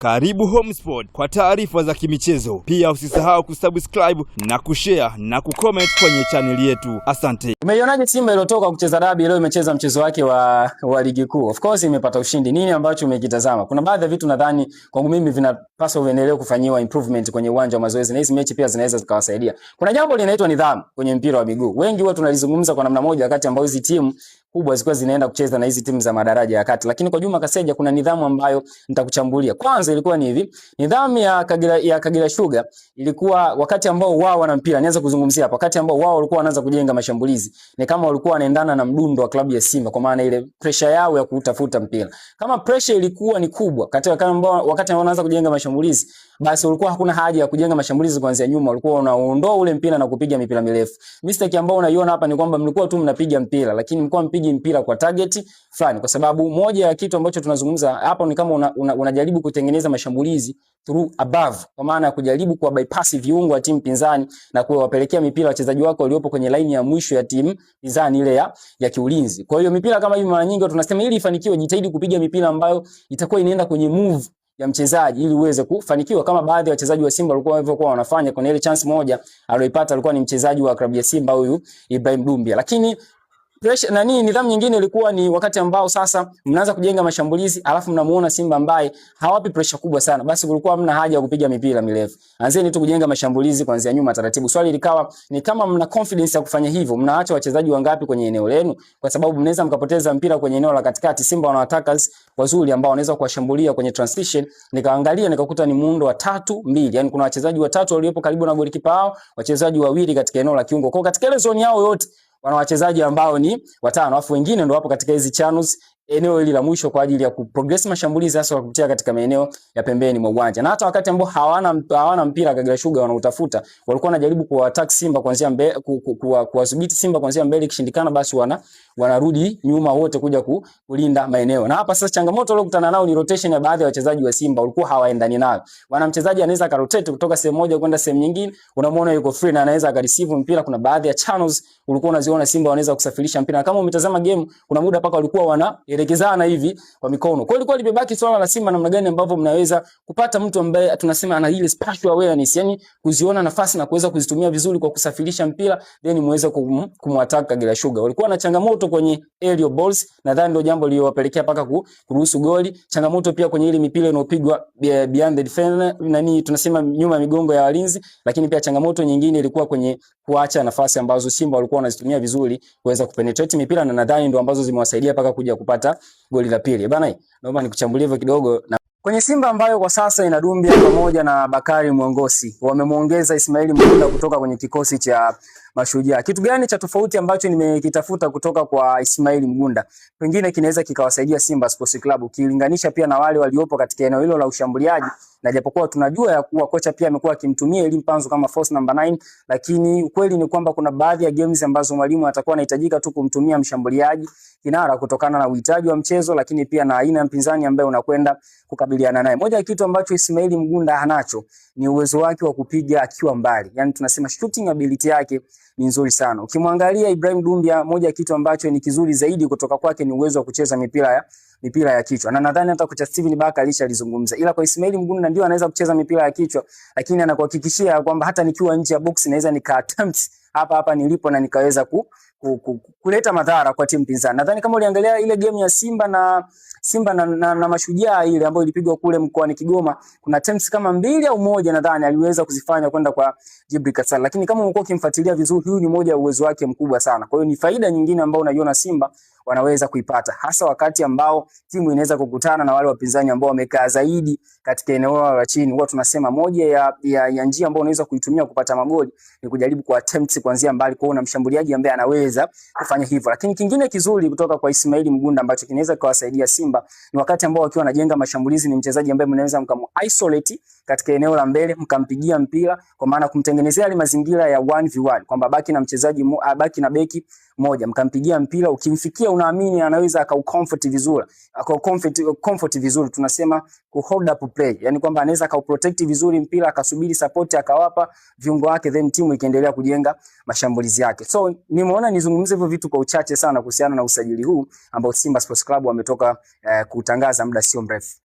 Karibu Homesport kwa taarifa za kimichezo. Pia usisahau kusubscribe na kushare na kucomment kwenye channel yetu. Asante. Umeionaje Simba iliyotoka kucheza dabi leo imecheza mchezo wake wa ligi kuu? Of course imepata ushindi. Nini ambacho umekitazama? Kuna baadhi ya vitu nadhani kwangu mimi vinapaswa viendelee kufanyiwa improvement kwenye uwanja wa mazoezi na hizi mechi pia zinaweza zikawasaidia. Kuna jambo linaitwa nidhamu kwenye mpira wa miguu. Wengi huwa tunalizungumza kwa namna moja wakati ambao hizi timu kubwa zilikuwa zinaenda kucheza na hizi timu za madaraja ya kati, lakini kwa Juma Kaseja kuna nidhamu ambayo nitakuchambulia. Kwanza ilikuwa ni hivi, nidhamu ya Kagera Sugar ilikuwa wakati ambao wao wana mpira, nianza kuzungumzia hapa, wakati ambao wao walikuwa wanaanza kujenga mashambulizi, ni kama walikuwa wanaendana na mdundo wa klabu ya Simba, kwa maana ile pressure yao ya kutafuta mpira. Kama pressure ilikuwa ni kubwa wakati ambao wanaanza kujenga mashambulizi, basi ulikuwa hakuna haja ya kujenga mashambulizi kuanzia nyuma, ulikuwa unaondoa ule mpira na kupiga mipira mirefu. Mistake ambayo unaiona hapa ni kwamba mlikuwa tu mnapiga mpira, lakini mlikuwa mpigi mpira kwa target fulani, kwa sababu moja ya kitu ambacho tunazungumza hapa ni kama unajaribu kutengeneza mashambulizi through above, kwa maana ya kujaribu kwa bypass viungo wa timu pinzani na kuwapelekea mipira wachezaji wako waliopo kwenye line ya mwisho ya timu pinzani ile ya kiulinzi. Kwa hiyo mipira kama hivi mara nyingi tunasema ili ifanikiwe, jitahidi kupiga mipira ambayo itakuwa inaenda kwenye move ya mchezaji ili uweze kufanikiwa, kama baadhi ya wachezaji wa Simba walikuwa wanafanya. Kuna ile chance moja aliyopata alikuwa ni mchezaji wa klabu ya Simba huyu Ibrahim Dumbia. Lakini pressure nidhamu nyingine ilikuwa ni wakati ambao sasa mnaanza kujenga mashambulizi alafu mnamuona Simba ambaye hawapi pressure kubwa sana, basi kulikuwa hamna haja ya kupiga mipira mirefu. Anzeni tu kujenga mashambulizi kuanzia nyuma taratibu. Swali likawa ni kama mna confidence ya kufanya hivyo, mnaacha wachezaji wangapi kwenye eneo lenu, kwa sababu mnaweza mkapoteza mpira kwenye eneo la katikati. Simba wana attackers wazuri ambao wanaweza kuwashambulia kwenye transition. Nikaangalia nikakuta ni muundo wa 3-2, yani kuna wachezaji watatu waliopo karibu na golikipa wao, wachezaji wawili katika eneo la kiungo. Kwa katika ile zone yao yote wana wachezaji ambao ni watano, alafu wengine ndio wapo katika hizi channels eneo hili la mwisho kwa ajili ya kuprogress mashambulizi hasa kupitia katika maeneo ya pembeni mwa uwanja. Na hata wakati ambao hawana mpira Kagera Sugar wanautafuta, walikuwa wanajaribu kuattack Simba kuanzia mbele, kuwadhibiti Simba kuanzia mbele, ikishindikana basi wanarudi nyuma wote kuja kulinda maeneo. Na hapa sasa changamoto waliokutana nao ni rotation ya baadhi ya wachezaji wa Simba, walikuwa hawaendani nayo. Wana mchezaji anaweza ka rotate kutoka sehemu moja kwenda sehemu nyingine, unamwona yuko free na anaweza ka receive mpira. Kuna baadhi ya channels ulikuwa unaziona Simba wanaweza kusafirisha mpira, na kama umetazama game kuna muda paka walikuwa wanaelekezana hivi kwa mikono. Kwa hiyo ilikuwa libebaki swala la Simba namna gani ambavyo mnaweza kupata mtu ambaye tunasema ana ile spatial awareness, yani kuziona nafasi na kuweza kuzitumia vizuri kwa kusafirisha mpira, then muweze kumwattack Kagera Sugar. Walikuwa na changamoto kwenye aerial balls, nadhani ndio jambo lililowapelekea paka kuruhusu goli. Changamoto pia kwenye ile mipira inayopigwa beyond the defender, tunasema nyuma ya migongo ya walinzi, lakini pia changamoto nyingine ilikuwa kwenye kuacha nafasi ambazo Simba walikuwa wanazitumia vizuri kuweza kupenetrate mipira, na nadhani ndio ambazo zimewasaidia paka kuja kupata goli la pili. Bana, naomba nikuchambulie hivyo kidogo. Kwenye Simba ambayo kwa sasa ina Dumbia pamoja na Bakari Mwongosi, wamemuongeza Ismail Mgunda kutoka kwenye kikosi cha Mashujaa. Kitu gani cha tofauti ambacho nimekitafuta kutoka kwa Ismail Mgunda pengine kinaweza kikawasaidia Simba Sports Club ukilinganisha pia na wale waliopo katika eneo hilo la ushambuliaji? Na japokuwa tunajua ya kuwa kocha pia amekuwa akimtumia Elim Panzu kama force number 9, lakini ukweli ni kwamba kuna baadhi ya games ambazo mwalimu atakuwa anahitajika tu kumtumia mshambuliaji kinara kutokana na uhitaji wa mchezo, lakini pia na aina ya mpinzani ambaye unakwenda kukabiliana naye. Moja ya kitu ambacho Ismail Mgunda hanacho ni uwezo wake wa kupiga akiwa mbali, yani tunasema shooting ability yake ni nzuri sana. Ukimwangalia Ibrahim Dumbia, moja ya kitu ambacho ni kizuri zaidi kutoka kwake ni uwezo wa kucheza mipira ya kichwa. Na nadhani hata kocha Steven Baka alizungumza. Ila kwa Ismail Mgunda ndio anaweza kucheza mipira ya kichwa, lakini anakuhakikishia kwamba hata nikiwa nje ya box naweza attempt hapa nilipo na nikaweza kuleta madhara kwa timu pinzani. Nadhani kama uliangalia ile game ya Simba na Mashujaa ile ambayo ilipigwa kule mkoani Kigoma, kuna attempts kama 2 au 1 nadhani aliweza kuzifanya kwenda kwa Jibril Kasal. Lakini kama umekuwa ukimfuatilia vizuri, huyu ni moja ya uwezo wake mkubwa sana. Kwa hiyo ni faida nyingine ambayo unaiona Simba wanaweza kuipata, hasa wakati ambao timu inaweza kukutana na wale wapinzani ambao wamekaa zaidi katika eneo la chini. Huwa tunasema moja ya njia ambayo unaweza kuitumia kupata magoli ni kujaribu ku attempt kuanzia mbali, kuona mshambuliaji ambaye anaweza kufanya hivyo. Lakini kingine kizuri kutoka kwa Ismail Mgunda ambacho kinaweza kuwasaidia Simba ni wakati ambao wakiwa wanajenga mashambulizi, ni mchezaji ambaye mnaweza isolate katika eneo la mbele, mkampigia mpira, kwa maana kumtengenezea ile mazingira ya 1v1, kwamba baki na mchezaji baki na beki moja, mkampigia mpira, ukimfikia unaamini anaweza akaucomfort vizuri, comfort vizuri, tunasema ku hold up play, yani kwamba anaweza akauprotect vizuri mpira, akasubiri support akawapa viungo wake, then timu ikaendelea kujenga mashambulizi yake. So nimeona nizungumze hivyo vitu kwa uchache sana kuhusiana na usajili huu ambao Simba Sports Club wametoka kutangaza muda sio mrefu.